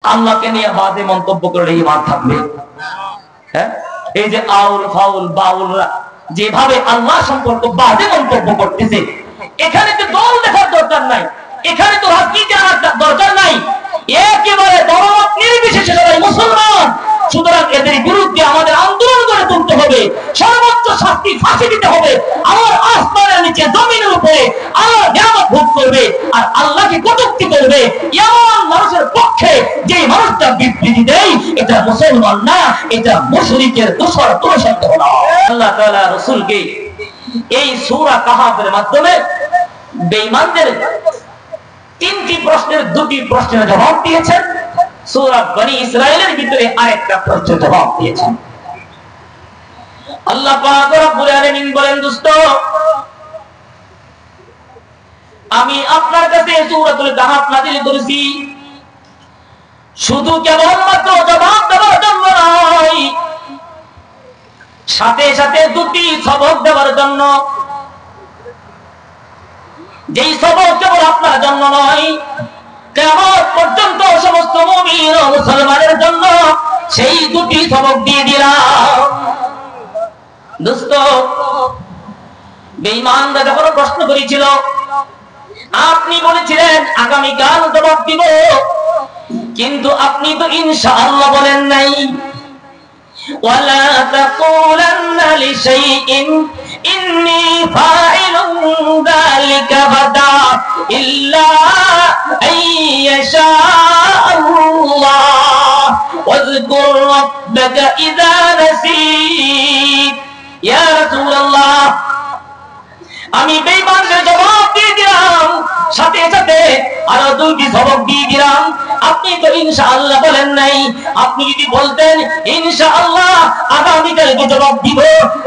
আল্লাহকে নিয়ে বাজে মন্তব্য করলে ঈমান থাকবে? হ্যাঁ, এই যে আউল ফাউল বাউলরা যেভাবে আল্লাহ সম্পর্কে বাজে মন্তব্য করতেছে, এখানে তো দল দেখার দরকার নাই, এখানে তো রাজনীতি আনার দরকার নাই, একেবারে দলমত নির্বিশেষে সবাই মুসলমান। সুতরাং এদের বিরুদ্ধে আমাদের আন্দোলন করে তুলতে হবে, সর্বোচ্চ শাস্তি ফাঁসি দিতে হবে। আমার আসমানের নিচে জমিনের উপরে আল্লাহ নিয়ামত ভোগ করবে আর আল্লাহকে কটূক্তি করবে এমন মানুষের পক্ষে যে মানুষটা বিবৃতি দেয়, এটা মুসলমান না, এটা মুশরিকের দোসর দোষক না। আল্লাহ তাআলা রাসূলকে এই সূরা কাহাফের মাধ্যমে বেঈমানদের তিনটি প্রশ্নের দুটি প্রশ্নের জবাব দিয়েছেন। সূরা বনী ইসরাঈলের ভিতরে আরেকটা প্রশ্নের জবাব দিয়েছেন। আল্লাহ পাক রব্বুল আলামিন বলেন, দোস্ত আমি আপনার কাছে সূরাতুল কাহাফ নাযিল করেছি শুধু কেবলমাত্র জবাব দেওয়ার জন্য নয়, সাথে সাথে দুটি সবক দেওয়ার জন্য। যেই সবক কেবল আপনার জন্য নয়, কিয়ামত পর্যন্ত সমস্ত মুমিন ও মুসলমানের জন্য সেই দুটি সবক দিয়ে দিলাম। দোস্ত, বেঈমানরা যখন প্রশ্ন করেছিল, আপনি বলেছিলেন আগামীকাল জবাব দিব, কিন্তু আপনি তো ইনশাআল্লাহ বলেন নাই। ওয়ালা তাকুলান্না লিশাইইন ইন্নী ফাইলুন যালিকা গাদা ইল্লা আইয়াশা আল্লাহ ওয়াযকুর রাব্বাকা ইযা নাসিত। ইয়া রাসূলুল্লাহ, আমি বেঈমানদের জবাব দিয়ে দিলাম, সাথে সাথে আরো দুটি সবক দিয়ে দিলাম। আপনি তো ইনশাআল্লাহ বলেন নাই। আপনি যদি বলতেন ইনশাআল্লাহ আগামীকালকে জবাব দিব,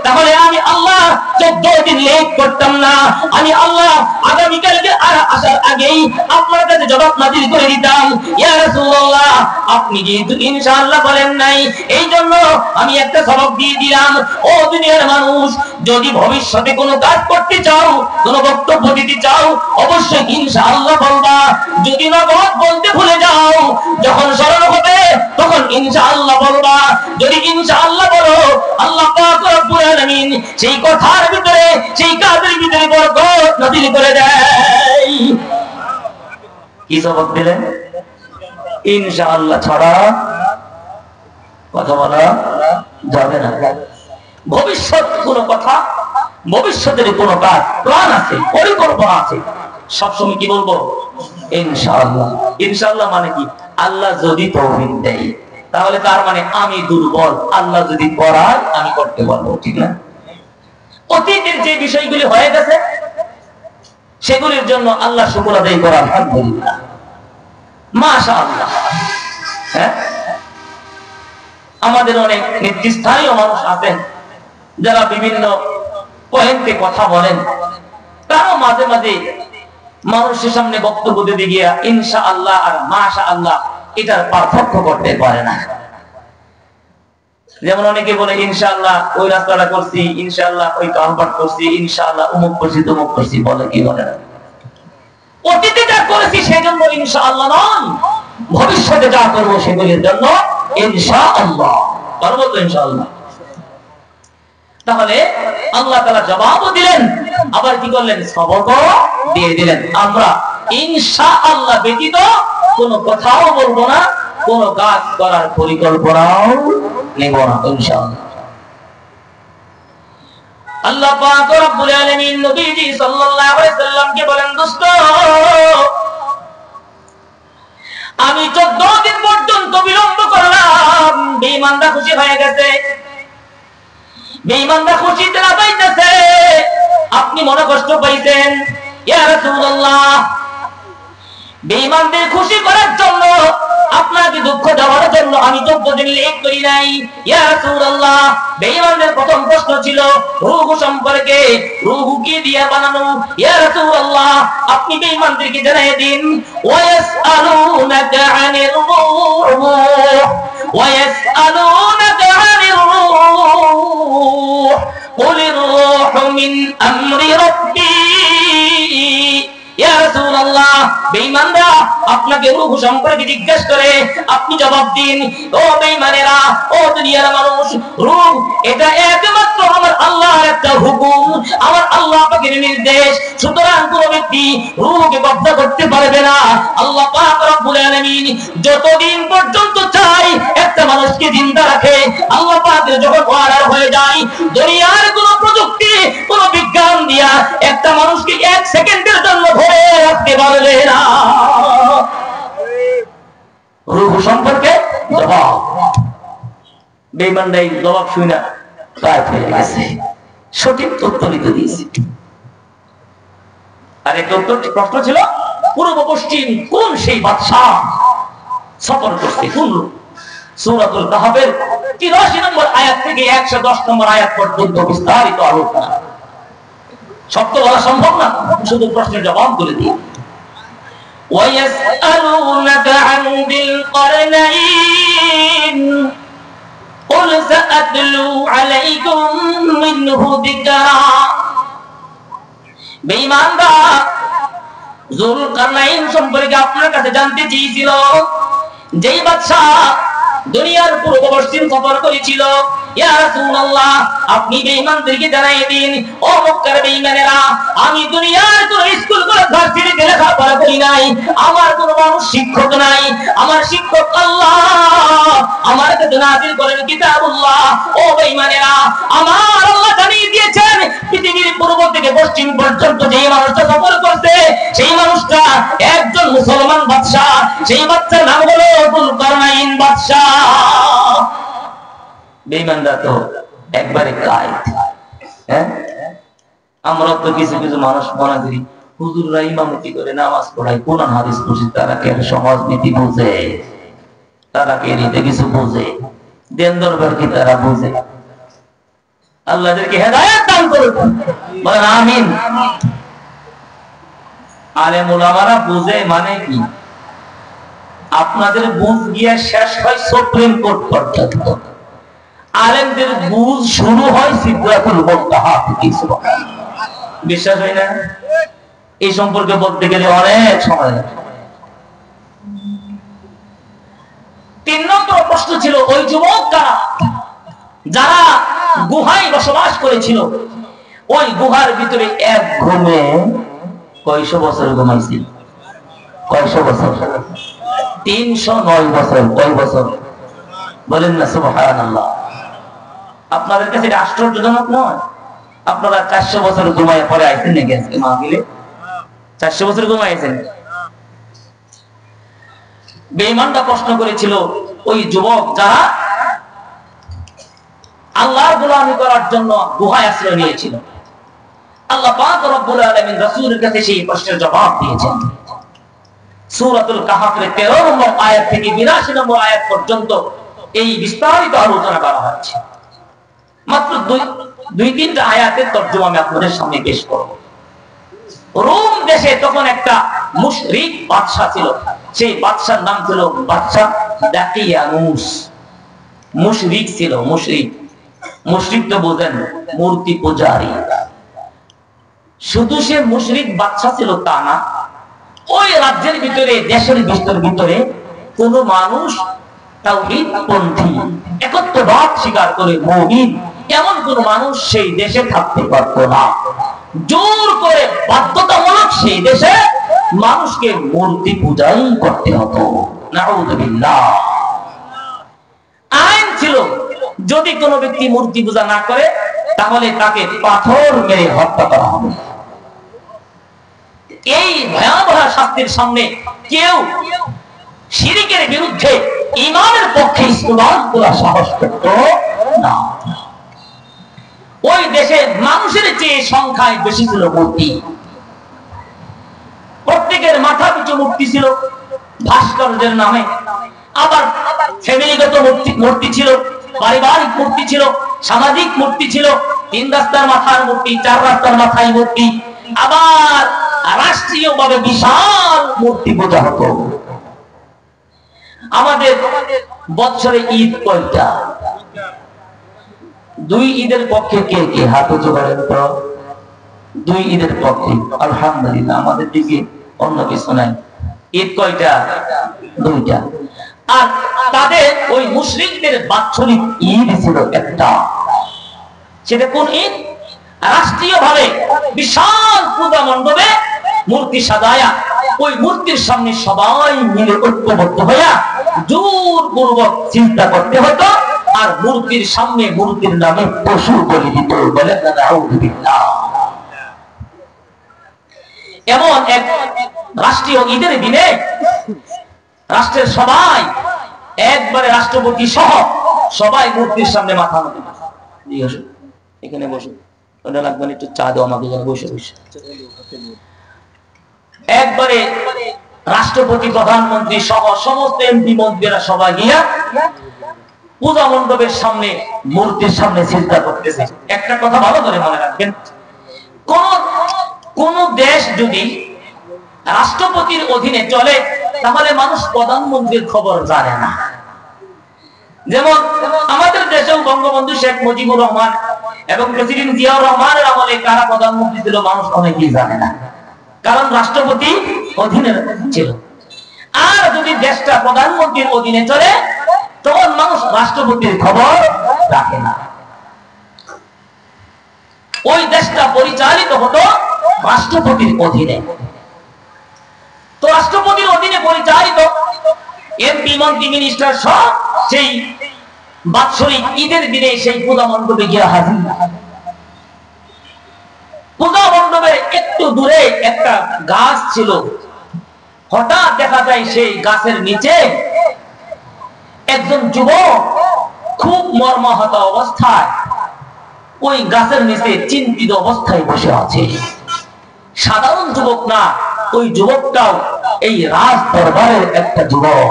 তাহলে আমি আল্লাহ 14 দিন লেট করতাম না। আমি আল্লাহ আগামীকালকে আসার আগেই আপনার কাছে জবাব নাযিল করে দিতাম। ইয়া রাসূলুল্লাহ, আপনি যেহেতু ইনশাআল্লাহ বলেন নাই, এই জন্য আমি একটা সবক দিয়ে দিলাম। ও দুনিয়ার মানুষ, যদি ভবিষ্যতে কোনো কাজ করতে চাও, কোনো বক্তব্য দিতে চাও, অবশ্যই ইনশাআল্লাহ বলবা। যদি নগদ বলতে ভুলে যাও, যখন স্মরণ হবে তখন ইনশাআল্লাহ বলবা। যদি ইনশাআল্লাহ বলো, আল্লাহ পাক রব্বুল আলামিন সেই কথার ভিতরে, সেই কাজের ভিতরে বরকত নাযিল করে দেয়। কি সবক দিলেন? ইনশাআল্লাহ ছাড়া কথা বলা যাবে না। ভবিষ্যৎ কোন কথা, ভবিষ্যতের কোন কাজ, প্ল্যান আছে, পরিকল্পনা আছে, সবসময় কি বলবো? ইনশাআল্লাহ। ইনশাআল্লাহ মানে কি? আল্লাহ যদি তৌফিক দেয়, তাহলে তার মানে আমি দুর্বল, আল্লাহ যদি করায় আমি করতে পারবো, ঠিক না? অতীতের যে বিষয়গুলি হয়ে গেছে সেগুলির জন্য আল্লাহ শুকর আদায় করা, আলহামদুলিল্লাহ, মাশাআল্লাহ। হ্যাঁ, আমাদের অনেক নেতৃস্থানীয় মানুষ আছেন যারা বিভিন্ন পয়েন্টে কথা বলেন, তারাও মাঝে মাঝে মানুষের সামনে বক্তব্য দিতে গিয়া ইনশাআল্লাহ আর মাশাআল্লাহ এটার পার্থক্য করতে পারে না। যেমন অনেকে বলে ইনশাআল্লাহ ওই রাস্তাটা করছি, ইনশাআল্লাহ ওই কামপাট করছি, ইনশাআল্লাহ অমুক করছি তমুক করছি, বলে কি বলে না? অতীতে যা করেছি সেজন্য ইনশাআল্লাহ নয়, ভবিষ্যতে যা করবো সেগুলির জন্য ইনশাআল্লাহ করবো তো ইনশাআল্লাহ। তাহলে আল্লাহ তাআলা জবাবও দিলেন, আবার কি করলেন? সবকও দিয়ে দিলেন। আমরা ইনশাআল্লাহ ব্যতীত কোনো কথাও বলবো না, কোনো কাজ করার পরিকল্পনাও নেব না ইনশাআল্লাহ। আল্লাহ পাক রব্বুল আলামিন নবীজি সাল্লাল্লাহু আলাইহি সাল্লামকে বলেন, দোস্ত আমি 14 দিন পর্যন্ত বিলম্ব করলাম, বেঈমানরা খুশি হয়ে গেছে, বেঈমানরা খুশিতে লাফাইতেছে, আপনি মনে কষ্ট পাইছেন। ইয়া রাসূলুল্লাহ, বেঈমানদের খুশি করার জন্য, আপনাকে দুঃখ দেওয়ার জন্য আমি 14 দিন লেট করি নাই। ইয়া রাসূলুল্লাহ, বেঈমানদের প্রথম প্রশ্ন ছিল রূহ সম্পর্কে, রূহ কি দিয়ে বানানো? ইয়া রাসূলুল্লাহ, আপনি বেঈমানদেরকে জানিয়ে দিন, ওয়ায়াসআলুনাকা আনির রূহ ওয়ায়াসআলুনাকা আনির রূহ কুলির রূহু মিন আমরি রাব্বি। ইয়া রাসূলুল্লাহ, বেঈমানরা আপনাকে রূহ সম্পর্কে জিজ্ঞাসা করে, আপনি জবাব দিন, ও বেঈমানেরা, ও দুনিয়ার মানুষ, রূহ এটা একমাত্র আমার আল্লাহর একটা হুকুম, আমার আল্লাহ পাকের নির্দেশ। সুতরাং কোন ব্যক্তি রূহকে কব্জা করতে পারবে না। আল্লাহ পাক রব্বুল আলামিন যতদিন পর্যন্ত চাই একটা মানুষকে জিন্দা রাখে, আল্লাহ পাক যখন অর্ডার হয়ে যায়, দুনিয়ার কোন প্রযুক্তি, কোন বিজ্ঞান দিয়া একটা মানুষকে 1 সেকেন্ডের জন্য ধরে রাখতে পারবে না। রূহ সম্পর্কে জবাব, বেঈমানরাই জবাব শুনে না গায়েব হয়ে গেছে। সঠিক তথ্য লিখে দিয়েছে। আর একটা প্রশ্ন ছিল, পূর্ব পশ্চিম কোন সেই বাদশাহ সফর করছে, কোন সূরাতুল কাহফের 83 নম্বর আয়াত থেকে 110 নম্বর আয়াত পর্যন্ত বিস্তারিত আলোচনা। সব তো বলা সম্ভব না, শুধু প্রশ্নের জবাব করে দিই। وَيَسْأَلُونَكَ عَنْ ذِي الْقَرْنَيْنِ قُلْ سَأَتْلُو عَلَيْكُمْ مِنْهُ ذِكْرًا। বেঈমানরা যুলকারনাইন সম্পর্কে আপনার কাছে জানতে চেয়েছিল, যেই বাদশা দুনিয়ার পূর্ব পশ্চিম সফর করেছিল। ইয়া রাসূলুল্লাহ, আপনি বেঈমানদেরকে জানিয়ে দিন, ও মক্কার বেঈমানেরা, আমি দুনিয়ার কোন স্কুল কলেজ ভার্সিটিতে লেখাপড়া করি নাই, আমার কোন মানুষ শিক্ষক নাই, আমার শিক্ষক আল্লাহ, আমার কাছে নাযিল করেন কিতাবুল্লাহ। ও বেঈমানেরা, আমার আল্লাহ জানিয়ে দিয়েছেন, পৃথিবীর পূর্ব থেকে পশ্চিম পর্যন্ত যেই মানুষটা সফর করছে, সেই মানুষটা একজন মুসলমান বাদশা। সেই বাদশার নাম হলো যুলকারনাইন বাদশা। বেঈমানরা তো একবারে কায়েদ। হ্যাঁ, আমরা তো কিছু কিছু মানুষ মনে করি হুজুররা ইমামতি করে নামাজ পড়ায়, কোরআন হাদিস পড়ে, তারা কে সমাজনীতি বোঝে, তারা কে নীতি কিছু বোঝে, দেন দরবার কি তারা বোঝে। আল্লাহ তাদেরকে হেদায়েত দান করুন, বলেন আমিন। আলেম উলামারা বুঝে মানে কি? আপনাদের বুঝ গিয়ে শেষ হয় সুপ্রিম কোর্ট পর্যন্ত, আলেমদের বুঝ শুরু হয় সিদরাতুল মুনতাহা থেকে। বিশ্বাস হয় না? এই সম্পর্কে বলতে গেলে অনেক সময় লাগে। 3 নম্বর প্রশ্ন ছিল, ওই যুবক কারা যারা গুহায় বসবাস করেছিল? ওই গুহার ভিতরে এক ঘুমে কয়শো বছর ঘুমাইছিল? কয়শো বছর? 309 বছর। কয় বছর বলেন না সুবহানাল্লাহ। আপনাদের কাছে এটা আশ্চর্যজনক নয়? আপনারা 400 বছর ঘুমায় পরে আইছেন নাকি আজকে মাহফিলে? 400 বছর ঘুমাইছেন? বেঈমানরা প্রশ্ন করেছিল, ওই যুবক যারা আল্লাহর গোলামি করার জন্য গুহায় আশ্রয় নিয়েছিল। আল্লাহ পাক রব্বুল আলামিন রাসূলের কাছে সেই প্রশ্নের জবাব দিয়েছেন। সূরাতুল কাহফের 13 নম্বর আয়াত থেকে 82 নম্বর আয়াত পর্যন্ত এই বিস্তারিত আলোচনা করা হচ্ছে। মাত্র 2-3টা আয়াতের তরজমা আমি আপনাদের সামনে পেশ করব। রোম দেশে তখন একটা মুশরিক বাদশা ছিল। সেই বাদশার নাম ছিল বাদশা দাকিয়ানুস। মুশরিক ছিল, মুশরিক। মুশরিক তো বোঝেন, মূর্তি পূজারী। শুধু সে মুশরিক বাদশা ছিল তা না, ওই রাজ্যের ভিতরে, দেশের ভিতরে কোন মানুষ তাওহীদপন্থী, একত্ববাদ স্বীকার করে মুমিন, এমন কোন মানুষ সেই দেশে থাকতে পারত না। জোর করে বাধ্যতামূলক সেই দেশে মানুষকে মূর্তি পূজাই করতে হতো। নাউযুবিল্লাহ। আইন ছিল, যদি কোনো ব্যক্তি মূর্তি পূজা না করে তাহলে তাকে পাথর মেরে হত্যা করা হবে। এই ভয়াবহ শাস্তির সামনে কেউ শিরকের বিরুদ্ধে ঈমানের পক্ষে স্লোগান তোলার সাহস করত না। ওই দেশে মানুষের চেয়ে সংখ্যায় বেশি ছিল মূর্তি। প্রত্যেকের মাথা পিছু মূর্তি ছিল ভাস্কর্যের নামে। আবার ফ্যামিলিগত মূর্তি ছিল, পারিবারিক মূর্তি ছিল, সামাজিক মূর্তি ছিল। 3 রাস্তার মাথার মূর্তি, 4 রাস্তার মাথায় মূর্তি, আবার রাষ্ট্রীয়ভাবে বিশাল মূর্তি পূজা হতো। আমাদের বছরে ঈদ কয়টা? 2 ঈদের পক্ষে কে কে হাত উঁচু করেন তো? 2 ঈদের পক্ষে আলহামদুলিল্লাহ। আমাদের দিকে অন্য কিছু নাই। ঈদ কয়টা? দুইটা। আর তাদের ওই মুশরিকদের বাৎসরিক ঈদ ছিল একটা। সেটা কোন ঈদ? রাষ্ট্রীয়ভাবে বিশাল পূজা মণ্ডপে মূর্তি সাজায়া ওই মূর্তির সামনে সবাই মিলে ঐক্যবদ্ধ হইয়া জোরপূর্বক চিন্তা করতে হতো, আর মূর্তির সামনে মূর্তির নামে পশু বলি দিত। বলে এমন এক রাষ্ট্রীয় ঈদের দিনে রাষ্ট্রের সবাই একবারে রাষ্ট্রপতি সহ সবাই মূর্তির সামনে মাথা নত। এখানে বসে, ওটা লাগবে একটু চা দাও আমাকে, বসে বসে একবারে রাষ্ট্রপতি প্রধানমন্ত্রী সহ সমস্ত এমপি মন্ত্রীরা সবাই গিয়া পূজা মণ্ডপের সামনে মূর্তির সামনে চিন্তা করতেছে। একটা কথা ভালো করে মনে রাখবেন, কোন দেশ যদি রাষ্ট্রপতির অধীনে চলে তাহলে মানুষ প্রধানমন্ত্রীর খবর জানে না। যেমন আমাদের দেশেও বঙ্গবন্ধু শেখ মুজিবুর রহমান এবং প্রেসিডেন্ট জিয়াউর রহমানের আমলে কারা প্রধানমন্ত্রী ছিল মানুষ অনেকেই জানে না, কারণ রাষ্ট্রপতি অধীনে ছিল। আর যদি দেশটা প্রধানমন্ত্রীর অধীনে চলে তখন মানুষ রাষ্ট্রপতির খবর রাখে না। ওই দেশটা পরিচালিত হতো রাষ্ট্রপতির অধীনে। তো রাষ্ট্রপতির অধীনে পরিচালিত এমপি মন্ত্রী মিনিস্টার সব সেই বাৎসরিক ঈদের দিনে সেই পূজা মণ্ডপে গিয়ে হাজির। পূজা মণ্ডপের একটু দূরে একটা গাছ ছিল। হঠাৎ দেখা যায় সেই গাছের নিচে একজন যুবক খুব মর্মাহত অবস্থায় ওই গাছের নিচে চিন্তিত অবস্থায় বসে আছে। সাধারণ যুবক না, ওই যুবকটাও এই রাজ দরবারের একটা যুবক,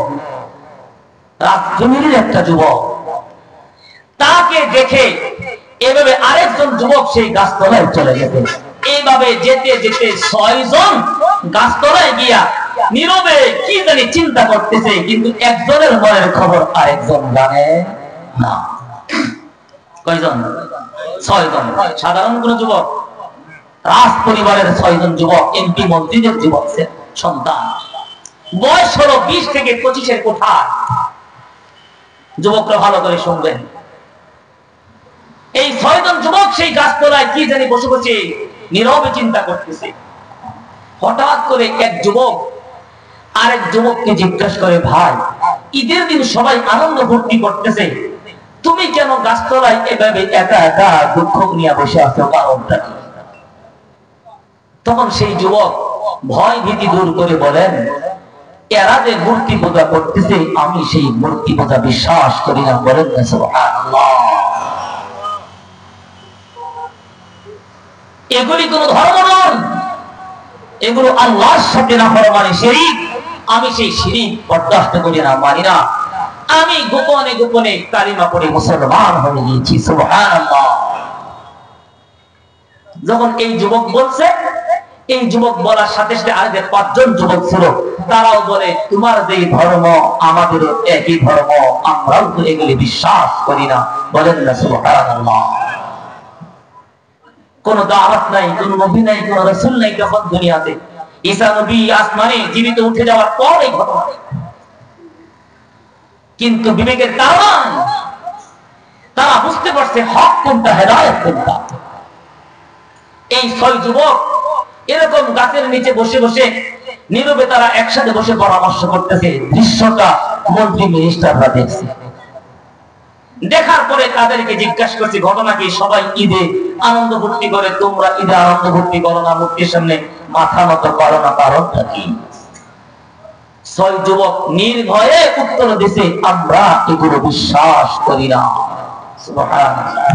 রাজজমির একটা যুবক। তাকে দেখে এভাবে আরেকজন যুবক সেই গাছতলায় চলে গেছে। এইভাবে যেতে যেতে 6 জন গাছতলায় গিয়া নীরবে কি জানি চিন্তা করতেছে, কিন্তু একজনের মনের খবর আরেকজন জানে না। কয়জন? 6 জন। সাধারণ কোন যুবক, রাজ পরিবারের 6 জন যুবক, এমপি মন্ত্রীদের যুবক সন্তান। বয়স হলো 20 থেকে 25-এর কোঠা। যুবকরা ভালো করে শুনবেন। এই 6 জন যুবক সেই গাছতলায় কি জানি বসে বসে নীরবে চিন্তা করতেছে। হঠাৎ করে এক যুবক আরেক যুবককে জিজ্ঞাসা করে, ভাই, ঈদের দিন সবাই আনন্দ ভর্তি করতেছে, তুমি কেন গাছতলায় এভাবে একা একা দুঃখ নিয়ে বসে আছো, কারণটা কি? তখন সেই যুবক ভয় ভীতি দূর করে বলেন, এরা যে মূর্তি পূজা করতেছে আমি সেই মূর্তি পূজা বিশ্বাস করি না। বলেন না সুবহানাল্লাহ। এগুলি কোন ধর্ম নয়, এগুলো আল্লাহর সাথে নাফরমানি, শিরক। আমি সেই শিরক বরদাস্ত করি না, মানি না। আমি গোপনে গোপনে কালিমা পড়ে মুসলমান হয়ে গিয়েছি। সুবহানাল্লাহ। যখন এই যুবক বলছে, এই যুবক বলার সাথে সাথে আর যে 5 জন যুবক ছিল তারাও বলে, তোমার যে ধর্ম আমাদেরও একই ধর্ম, আমরাও তো এগুলি বিশ্বাস করি না। বলেন না সুবহানাল্লাহ। কোন দাওয়াত নাই, কোন নবী নাই, কোন রাসূল নাই তখন দুনিয়াতে। ঈসা নবী আসমানে জীবিত উঠে যাওয়ার পর এই ঘটনা। কিন্তু বিবেকের কারণ তারা বুঝতে পারছে হক কোনটা, হেদায়েত কোনটা। এই 6 যুবক এরকম গাছের নিচে বসে বসে নীরবে তারা একসাথে বসে পরামর্শ করতেছে। দৃশ্যটা মন্ত্রী মিনিস্টাররা দেখছে। দেখার পরে তাদেরকে জিজ্ঞাসা করছে, ঘটনা কি? সবাই ঈদে আনন্দ ভর্তি করে, তোমরা ঈদে আনন্দ ভর্তি করো না, মূর্তির সামনে মাথা নত করো না, কারণটা কি? 6 যুবক নির্ভয়ে উত্তর দিছে, আমরা এগুলো বিশ্বাস করি না। সুবহানাল্লাহ।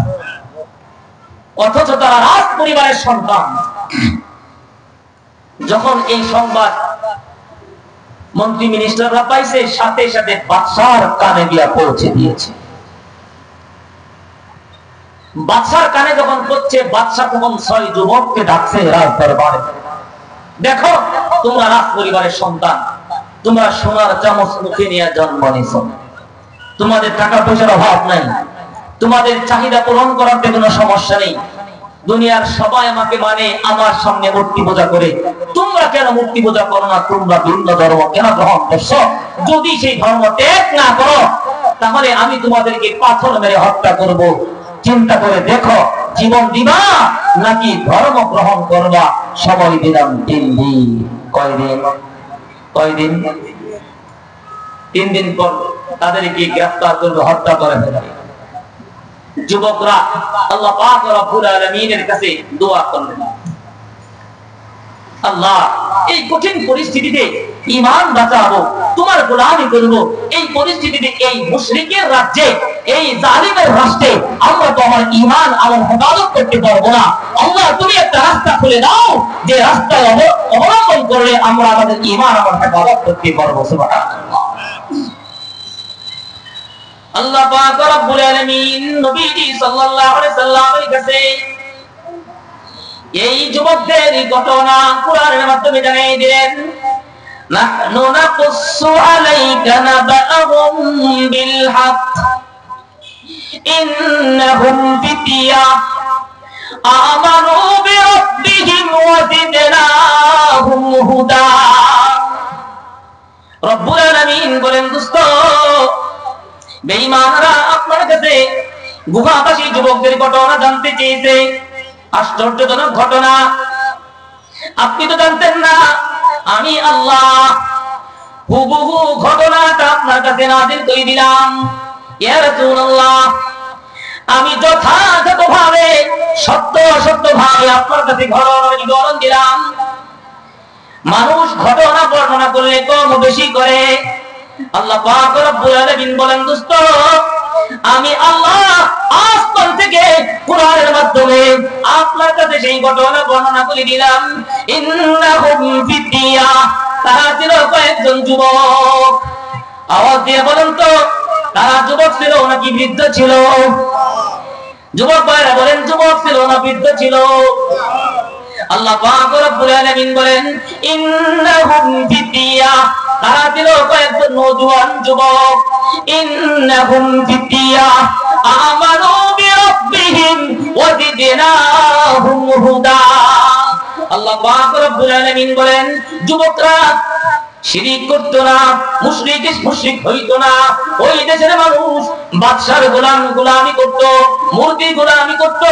অথচ তারা রাজ পরিবারের সন্তান। যখন এই সংবাদ মন্ত্রী মিনিস্টাররা পাইছে, সাথে সাথে বাদশার কানে গিয়া পৌঁছে দিয়েছে। বাদশার কানে যখন পড়ছে, বাদশা তখন 6 যুবককে ডাকছে রাজ দরবারে। দেখো, তোমরা রাজ পরিবারের সন্তান, তোমরা সোনার চামচ মুখে নিয়ে জন্ম নিয়েছো, তোমাদের টাকা পয়সার অভাব নাই, তোমাদের চাহিদা পূরণ করার কোনো সমস্যা নেই। দুনিয়ার সবাই আমাকে মানে, আমার সামনে মূর্তি পূজা করে, তোমরা কেন মূর্তি পূজা করো না? তোমরা ভিন্ন ধর্ম কেন গ্রহণ করছো? যদি সেই ধর্ম ত্যাগ না করো তাহলে আমি তোমাদেরকে পাথর মেরে হত্যা করব। চিন্তা করে দেখো, জীবন দিবা নাকি ধর্ম গ্রহণ করবা? সবাই দিলাম 3 দিন। কয়দিন? 3 দিন পর তাদেরকে গ্রেফতার করবে, হত্যা করে ফেলবে। যুবকরা আল্লাহ পাক রব্বুল আলামিনের কাছে দোয়া করলেন, আল্লাহ এই কঠিন পরিস্থিতিতে ঈমান বাঁচাবো, তোমার গোলামি করব। এই পরিস্থিতিতে এই মুশরিকের রাজ্যে, এই জালিমের রাষ্ট্রে আমরা তো আমার ঈমান আমল হেফাজত করতে পারবো না। আল্লাহ তুমি একটা রাস্তা খুলে দাও, যে রাস্তায় অবলম্বন করলে আমরা আমাদের ঈমান আমল হেফাজত করতে পারবো। সুবহানাল্লাহ। আল্লাহ পাক রব্বুল আলামিন নবীজি সাল্লাল্লাহু আলাইহি সাল্লামের কাছে এই যুবকদের ঘটনা কুরআনের মাধ্যমে জানিয়ে দিলেন। নাহনু নাকুসু আলাইকা নাবাহুম বিল হক ইন্নাহুম ফিতিয়া আমানু বিরাব্বিহিম ওয়া জিদনাহুম হুদা। রব্বুল আলামিন বলেন, দোস্ত বেঈমানরা আপনার কাছে গুহাবাসী যুবকদের ঘটনা জানতে চেয়েছে। আশ্চর্যজনক ঘটনা, আপনি তো জানতেন না। আমি আল্লাহ হুবহু ঘটনাটা আপনার কাছে নাযিল করে দিলাম। ইয়া রাসূলুল্লাহ, আমি যথাযথভাবে সত্যভাবে আপনার কাছে ঘটনার বিবরণ দিলাম। মানুষ ঘটনা বর্ণনা করলে কম বেশি করে। আল্লাহ পাক রব্বুল আলামিন বলেন, দোস্ত আমি আল্লাহ আসমান থেকে কুরআনের মাধ্যমে আপনার কাছে সেই ঘটনা বর্ণনা করে দিলাম। ইন্নাহুম ফিতিয়া, তারা ছিল কয়েকজন যুবক। আওয়াজ দিয়ে বলেন তো, তারা যুবক ছিল নাকি বৃদ্ধ ছিল? যুবক ভাইরা বলেন, যুবক ছিল না বৃদ্ধ ছিল? আল্লাহ পাক রব্বুল আলামিন বলেন, ইন্নাহুম ফিতিয়া, তারা ছিল কয়েকজন নওজোয়ান যুবক। ইন্নাহুম ফিতিয়া আমানু বিরাব্বিহিম ওয়া জিদনাহুম হুদা। আল্লাহ পাক রব্বুল আলামিন বলেন, যুবকরা শিরিক করতো না, মুশরিক হইতো না। ওই দেশের মানুষ বাদশার গোলামি করত, মূর্তি গোলামি করত।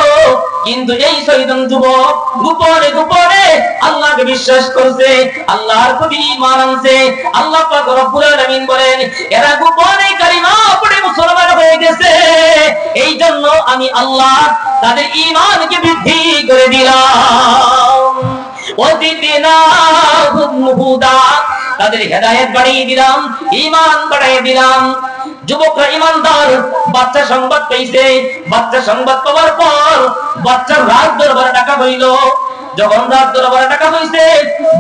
কিন্তু এই শয়তান যুবক গোপনে গোপনে আল্লাহকে বিশ্বাস করছে, আল্লাহর প্রতি ঈমান আনছে। আল্লাহ পাক রব্বুল আলামিন বলেন, এরা গোপনে কালিমা পড়ে মুসলমান হয়ে গেছে। এই জন্য আমি আল্লাহ তাদের ঈমানকে বৃদ্ধি করে দিলাম। ওয়াজিদনাহুম হুদা, তাদের হেদায়েত বাড়িয়ে দিলাম, ঈমান বাড়িয়ে দিলাম। যুবকরা ঈমানদার। বাচ্চা সংবাদ পেয়েছে। বাচ্চা সংবাদ পাওয়ার পর বাচ্চার রাত দরবারে ডাকা হইল। যখন রাত দরবারে ডাকা হইছে,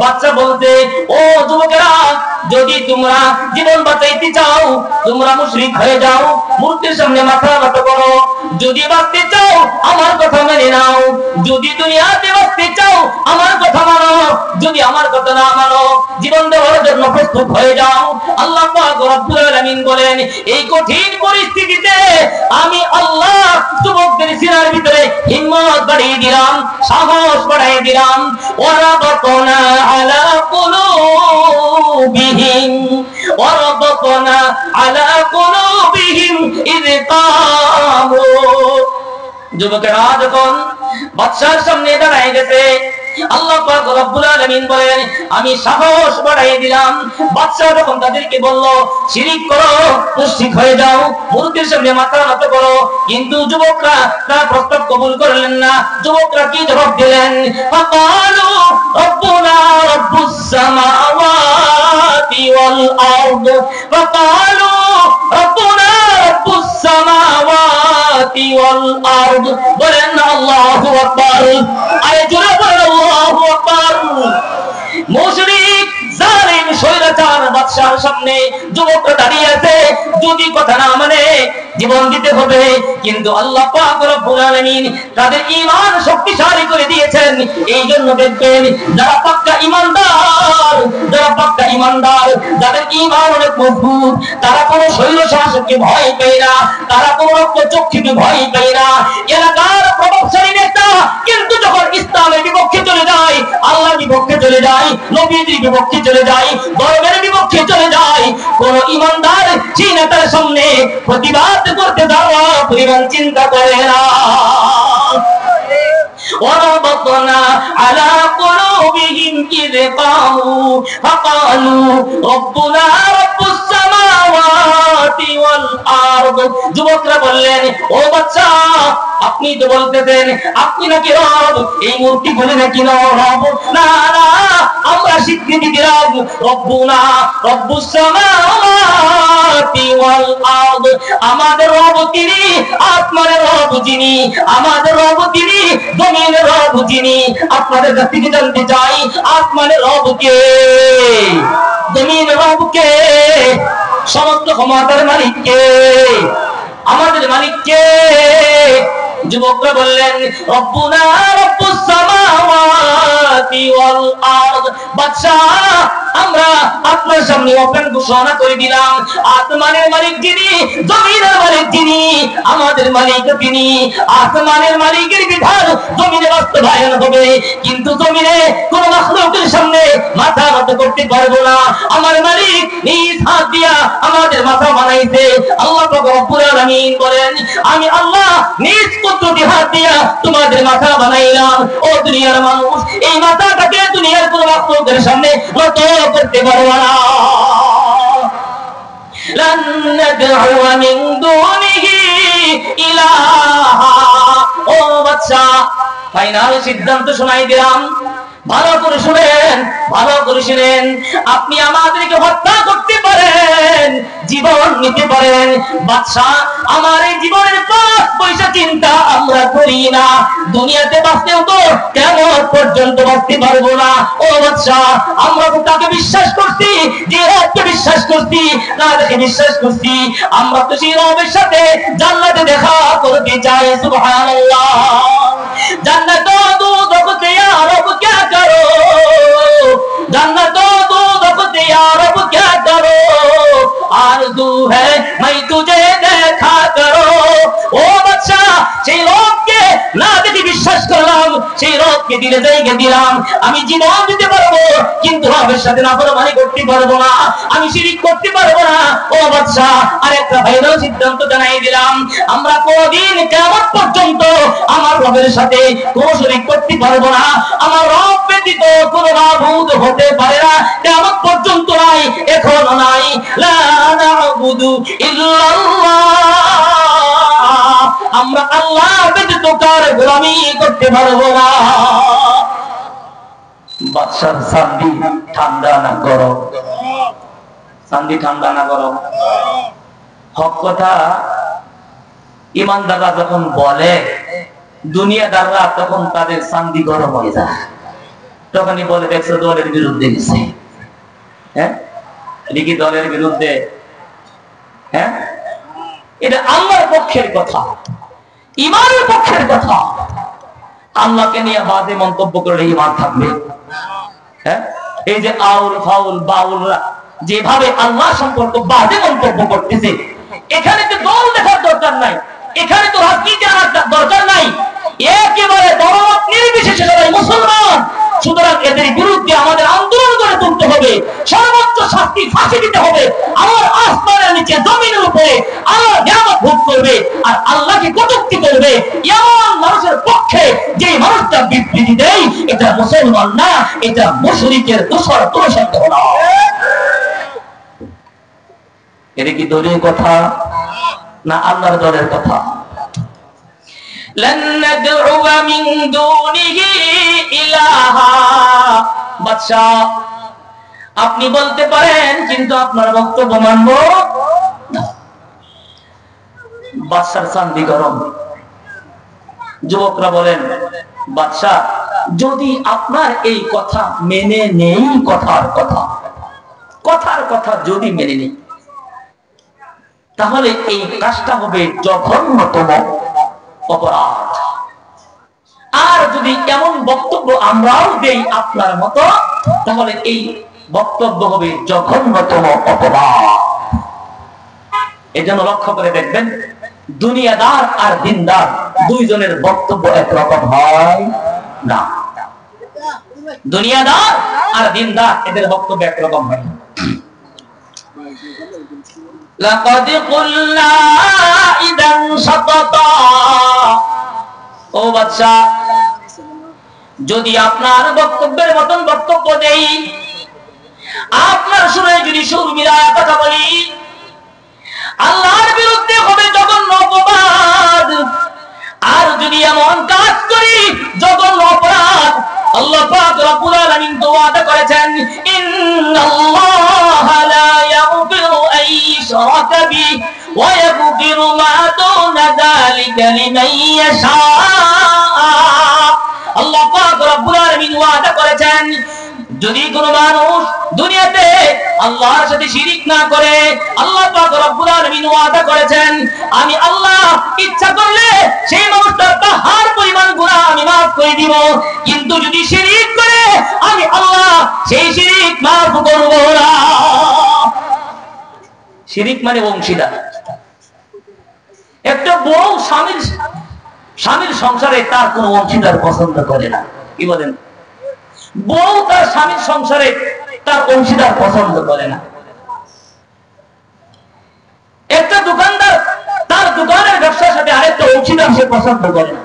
বাচ্চা বলতে, ও যুবকেরা, যদি তোমরা জীবন বাঁচাইতে চাও, তোমরা মুশরিক হয়ে যাও, মূর্তির সামনে মাথা নত করো। যদি বাঁচতে চাও আমার কথা মেনে নাও, যদি দুনিয়াতে বাঁচতে চাও আমার কথা মানো, যদি আমার কথা না মানো জীবন দেওয়ার জন্য প্রস্তুত হয়ে যাও। আল্লাহ পাক রব্বুল আলামিন বলেন, এই কঠিন পরিস্থিতিতে আমি আল্লাহ যুবকদের সিনার ভিতরে হিম্মত বাড়িয়ে দিলাম, সাহস বাড়িয়ে দিলাম। ওয়ারাবাতনা আলা কুলুবিহিম ওয়ারাবাতনা আলা কুলুবিহিম ইয কামু। যুবকেরা যখন বাদশার সামনে দাঁড়ায় গেছে, আল্লাহ পাক রব্বুল আলামিন বলেন, আমি সাহস বাড়াই দিলাম। বাদশা যখন তাদেরকে বলল, শিরিক করো, মুশরিক হয়ে যাও, মূর্তির সামনে মাথা নত করো, কিন্তু যুবকরা তার প্রস্তাব কবুল করলেন না। যুবকরা কি জবাব দিলেন? ফাকালু রব্বুনা রব্বুস সামাওয়াতি ওয়াল আরদ, ফাকালু রব্বুনা রব্বুস সামাওয়াতি ওয়াল আরদ। বলেন আল্লাহু আকবার। আয় জোরে বলেন আল্লাহু আকবার। মুশরিক জালিম শৈলাচার বাদশার সামনে যুবকরা দাঁড়িয়ে আছে। যদি কথা না মানে জীবন দিতে হবে। কিন্তু আল্লাহ পাক রব্বুল আলামিন তাদের ঈমান শক্তিশালী করে দিয়েছেন। এই জন্য দেখবেন, যারা পাক্কা ঈমানদার, যাদের ঈমান অনেক মজবুত, তারা কোনো শৈল শাসককে ভয় পায় না, তারা কোনো রক্তচক্ষুকে ভয় পায় না। এলাকার প্রভাবশালী নেতা কিন্তু বিপক্ষে চলে যায়, নবীজির বিপক্ষে চলে যায়, ধর্মের বিপক্ষে চলে যায়, কোন ইমানদার সেই নেতার সামনে প্রতিবাদ করতে যাওয়া পরিমাণ চিন্তা করে না। وربطنا على قلوبهم إذ قاموا فقالوا ربنا رب السماوات والأرض। যুবকরা বললেন, ও বাচ্চা, আপনি তো বলতেছেন আপনি নাকি রব, এই মূর্তি বলে নাকি রব? না না, আমরা স্বীকৃতি দিলাম, রব্বুনা রব্বুস সামাওয়াতি ওয়াল আরদ, আমাদের রব তিনি, আসমানের রব যিনি, আমাদের রব তিনি, জমিনের রব যিনি। আপনাদের কাছ থেকে জানতে চাই, আসমানের রব কে, জমিনের রব কে, সমস্ত ক্ষমতার মালিক কে, আমাদের মালিক কে? যুবকরা বললেন, রব্বুনা রব্বুস সামাওয়াতি ওয়াল আরদ। বাদশাহ, আমরা আপনার সামনে ওপেন ঘোষণা করে দিলাম, আসমানের মালিক যিনি, জমিনের মালিক যিনি, আমাদের মালিক তিনি। আসমানের মালিকের বিধান জমিনে বাস্তবায়ন হবে, কিন্তু জমিনে কোন মাখলুকের সামনে মাথা নত করতে পারবো না। আমার মালিক নিজ হাত দিয়া আমাদের মাথা বানাইছে। আল্লাহ রব্বুল আলামিন বলেন, আমি আল্লাহ নিজ কুদরতি হাত দিয়া তোমাদের মাথা বানাইলাম। ও দুনিয়ার মানুষ, এই মাথাটাকে দুনিয়ার কোন মাখলুকের সামনে নত করতে পারবো না। লান নাদউ মিন দুনিহি ইলাহা। ও বাচ্চা, ফাইনাল সিদ্ধান্ত শোনাই দিলাম, ভালো করে শুনেন, ভালো করে শুনেন। আপনি আমাদেরকে হত্যা করতে পারেন, জীবন নিতে পারেন। বাদশা, আমার এই জীবনের পাঁচ পয়সা চিন্তা আমরা করি না। দুনিয়াতে বাঁচতেও তো কেমন পর্যন্ত বাঁচতে পারবো না। ও বাদশা, আমরা তো তাকে বিশ্বাস করছি, যে রবকে বিশ্বাস করছি, না দেখে বিশ্বাস করছি। আমরা তো সেই রবের সাথে জান্নাতে দেখা করতে চাই। সুবহানাল্লাহ। জান্নাত দুদক তে ইয়া রব क्या करो, जन्नत दोज़ख से या रब क्या करो, आरज़ू है मैं तुझे देखा करो। ও বাদশা, সেই রবকে না দেখে বিশ্বাস করলাম, সেই রবকে দিলে জায়গা দিলাম। আমি জীবন দিতে পারবো, কিন্তু রবের সাথে নাফরমানি করতে পারবো না, আমি শিরক করতে পারবো না। ও বাদশা, আরেকটা ফাইনাল সিদ্ধান্ত জানাই দিলাম, আমরা কোনদিন কিয়ামত পর্যন্ত আমার রবের সাথে কোনো শিরক করতে পারবো না। আমার রব ব্যতীত কোনো মাবুদ হতে পারে না, কিয়ামত পর্যন্ত নাই, এখনো নাই। লা না'বুদু ইল্লাল্লাহ, আমরা আল্লাহ ব্যতীত কারো গোলামি করতে পারবো না। বাদশার চান্দি ঠান্ডা না গরম? চান্দি ঠান্ডা না গরম? হক কথা ইমানদাররা যখন বলে, দুনিয়াদাররা তখন তাদের চান্দি গরম হয়ে যায়। তখনই বলে, দেখছো দলের বিরুদ্ধে গেছে। হ্যাঁ, লিখি দলের বিরুদ্ধে। হ্যাঁ, এটা আল্লাহর পক্ষের কথা, ইমানের পক্ষের কথা। আল্লাহকে নিয়ে বাজে মন্তব্য করলে ইমান থাকবে? হ্যাঁ, এই যে আউল ফাউল বাউলরা যেভাবে আল্লাহ সম্পর্কে বাজে মন্তব্য করতেছে, এখানে তো দল দেখার দরকার নাই, এখানে তো রাজনীতি আনার দরকার নাই, একেবারে দলমত নির্বিশেষে সবাই মুসলমান। সুতরাং এদের বিরুদ্ধে আমাদের আন্দোলন করে তুলতে হবে, সর্বোচ্চ শাস্তি ফাঁসি দিতে হবে। আমার আসমানের নিচে জমিনের উপরে আল্লাহ নিয়ামত ভোগ করবে আর আল্লাহকে কটূক্তি করবে, এমন মানুষের পক্ষে যে মানুষটা বিবৃতি দেয়, এটা মুসলমান না, এটা মুশরিকের দোসর, কোনো সন্দেহ না। এটা কি দলীয় কথা না আল্লাহর দলের কথা? لن ندعو من دونه إلها। বাদশা, আপনি বলতে পারেন, কিন্তু আপনার বক্তব্য মানব না। বাদশার চান্দি গরম। যুবকরা বলেন, বাদশা, যদি আপনার এই কথা মেনে নেই, কথার কথা যদি মেনে নেই, তাহলে এই কাজটা হবে জঘন্যতম অপরাধ। আর যদি এমন বক্তব্য আমরাও দেই আপনার মতো, তাহলে এই বক্তব্য হবে জঘন্যতম অপরাধ। এজন্য লক্ষ্য করে দেখবেন, দুনিয়াদার আর দিনদার দুইজনের বক্তব্য একরকম হয় না। দুনিয়াদার আর দিনদার এদের বক্তব্য একরকম হয়। লাকাদ কুল্লা ইদান শাতাতা। ও বাদশা, যদি আপনার বক্তব্যের মতন বক্তব্য দেই, আপনার সুরে যদি সুর মিলায় কথা বলি, আল্লাহর বিরুদ্ধে হবে জঘন্য অপবাদ। আর যদি এমন কাজ করি জঘন্য অপরাধ, আল্লাহ পাক রব্বুল আলামিন তো ওয়াদা করেছেন, ইন্নাল্লাহা লা ইয়াগফিরু আন ইউশরাকা বিহি ওয়া ইয়াগফিরু মা দুনা যালিকা লিমান ইয়াশা। আল্লাহ পাক রব্বুল আলামিন ওয়াদা করেছেন, যদি কোনো মানুষ দুনিয়াতে আল্লাহর সাথে শিরিক না করে, আল্লাহ পাক রব্বুল আলামিন ওয়াদা করেছেন, আমি আল্লাহ ইচ্ছা করলে সেই মানুষটার পাহাড় পরিমাণ গুনাহ আমি maaf করে দিব, কিন্তু যদি শিরিক করে আমি আল্লাহ সেই শিরিক maaf করব না। শিরিক মানে অংশীদার। একটা বউ স্বামীর সংসারে তার কোনো অংশীদার পছন্দ করে না। কি বলেন? বউ তার স্বামীর সংসারে তার অংশীদার পছন্দ করে না। একটা দোকানদার তার দোকানের ব্যবসার সাথে আরেকটা অংশীদার সে পছন্দ করে না।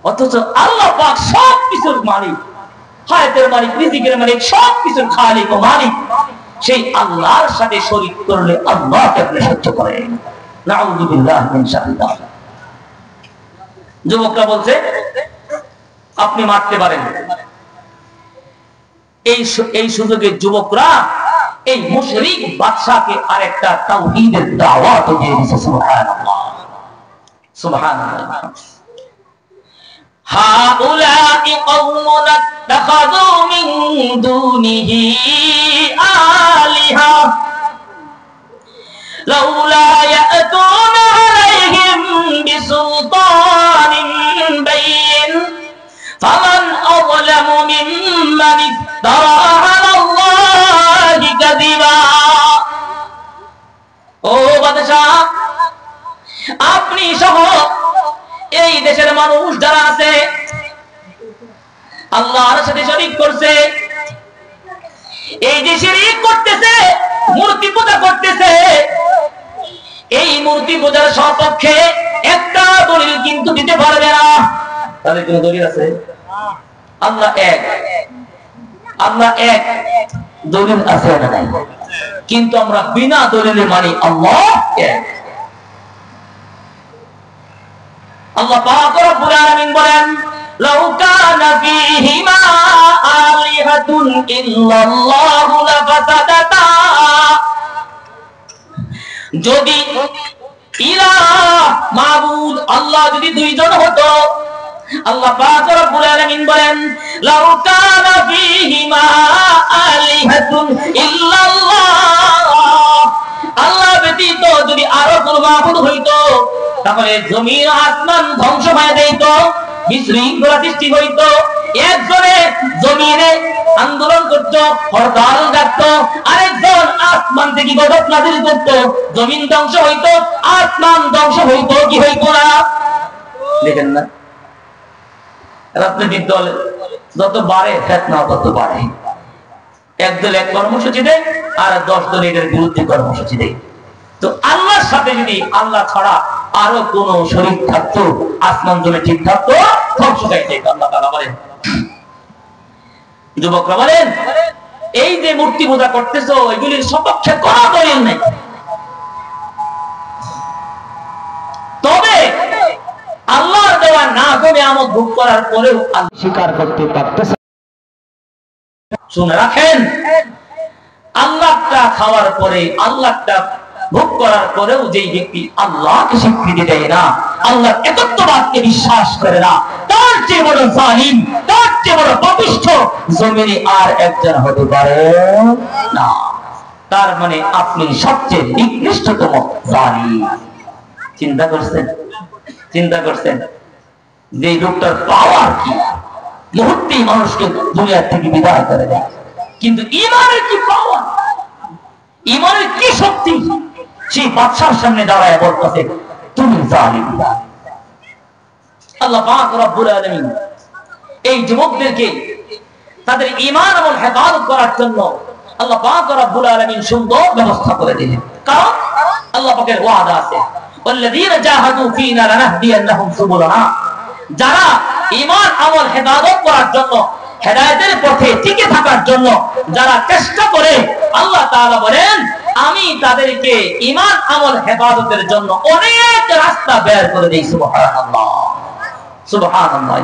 অথচ আল্লাহ পাক সবকিছুর মালিক, হায়াতের মালিক, রিজিকের মালিক, সবকিছুর খালিক ও মালিক, সেই আল্লাহর সাথে শরীক করলে আল্লাহকে আপনি সহ্য করেন। নাউযুবিল্লাহ মিন শারিল্লাহ। যুবকরা বলছে আপনি মারতে পারেন। এই সুযোগে যুবকরা এই মুশরিক বাদশাকে আরেকটা তাওহীদের দাওয়াত দিয়ে দিয়েছে। সুবহানাল্লাহ, সুবহানাল্লাহ। হাউলাই কওমুন ইত্তাখাযু মিন দুনিহি আলিহা লাউলা ইয়াতুনা আলাইহিম বিসুলতানিন বাইয়িন ফামান আযলামু মিম্মান ইফতারা আলাল্লাহি কাযিবা। ও বাদশা, আপনি সহ এই দেশের মানুষ যারা আছে আল্লাহর সাথে শরীক করছে, এই যে শিরিক করতেছে, মূর্তি পূজা করতেছে, এই মূর্তি পূজার সপক্ষে একটা দলিল কিন্তু দিতে পারবে না। তাহলে কোন দলিল আছে? আল্লাহ এক, আল্লাহ এক, দলিল আছে না নাই? কিন্তু আমরা বিনা দলিলে মানি আল্লাহ এক। আল্লাহ পাক রব্বুল আলামিন বলেন, লাউ কানা ফীহিমা আলিহাতুন ইল্লাল্লাহু লাফাসাদাতা। যদি ইলাহ মাবুদ আল্লাহ যদি দুইজন হতো, আল্লাহ পাক রব্বুল আলামিন বলেন, লাউ কানা ফীহিমা আলিহাতুন ইল্লাল্লাহ, আল্লাহ ব্যতীত যদি আরো কোনো মাবুদ হইতো, তাহলে জমিন আসমান ধ্বংস হয়ে যেত, বিশৃঙ্খলা সৃষ্টি হইত। একজনে জমিনে আন্দোলন করত, হরতাল ডাকত, আরেকজন আসমান থেকে গজব নাযিল করত, জমিন ধ্বংস হইত, আসমান ধ্বংস হইত, কি হইত না? দেখেন না, রাজনৈতিক দল যত বাড়ে ফেতনা তত বাড়ে। একদল এক কর্মসূচি দেয় আর 10 দল এটার বিরুদ্ধে কর্মসূচি দেয়। তো আল্লাহর সাথে যদি আল্লাহ ছাড়া আরো কোন শরীক থাকতো, আসমান জমে ঠিক থাকতো, ধ্বংস হয়ে যেত। আল্লাহ তাআলা বলেন, যুবকরা বলেন, এই যে মূর্তি পূজা করতেছো, এগুলির সপক্ষে কোনো দলিল নেই। তবে আল্লাহর দেওয়া না করে আমদ ভোগ করার পরেও স্বীকার করতে পারতেছে। শুনে রাখেন, আল্লাহটা খাওয়ার পরে, আল্লাহটা ভোগ করার পরেও যেই ব্যক্তি আল্লাহকে স্বীকৃতি দেয় না, আল্লাহর একত্ববাদকে বিশ্বাস করে না, তার চেয়ে বড় জালিম, তার চেয়ে বড় পাপিষ্ঠ জমিনে আর একজন হতে পারে না। তার মানে আপনি সবচেয়ে নিকৃষ্টতম জালিম। চিন্তা করছেন? চিন্তা করছেন যে লোকটার পাওয়ার কি? মুহূর্তেই মানুষকে দুনিয়া থেকে বিদায় করে দেয়। কিন্তু ঈমানের কি পাওয়ার, ঈমানের কি শক্তি! সেই বাদশার সামনে দাঁড়ায় বলতেছে, তুমি জালিম। আল্লাহ পাক রব্বুল আলামিন এই যুবকদেরকে তাদের ঈমান এবং হেফাজত করার জন্য আল্লাহ পাক রব্বুল আলামিন সুন্দর ব্যবস্থা করে দিলেন। কারণ আল্লাহ পাকের ওয়াদা আছে, ওয়াল্লাযীনা জাহাদু ফীনা লানাহদিয়ান্নাহুম সুবুলানা, যারা ঈমান আমল হেফাজত করার জন্য, হেদায়েতের পথে টিকে থাকার জন্য যারা চেষ্টা করে, আল্লাহ তাআলা বলেন আমি তাদেরকে ঈমান আমল হেফাজতের জন্য অনেক রাস্তা বের করে দেই। সুবহানাল্লাহ, সুবহানাল্লাহ।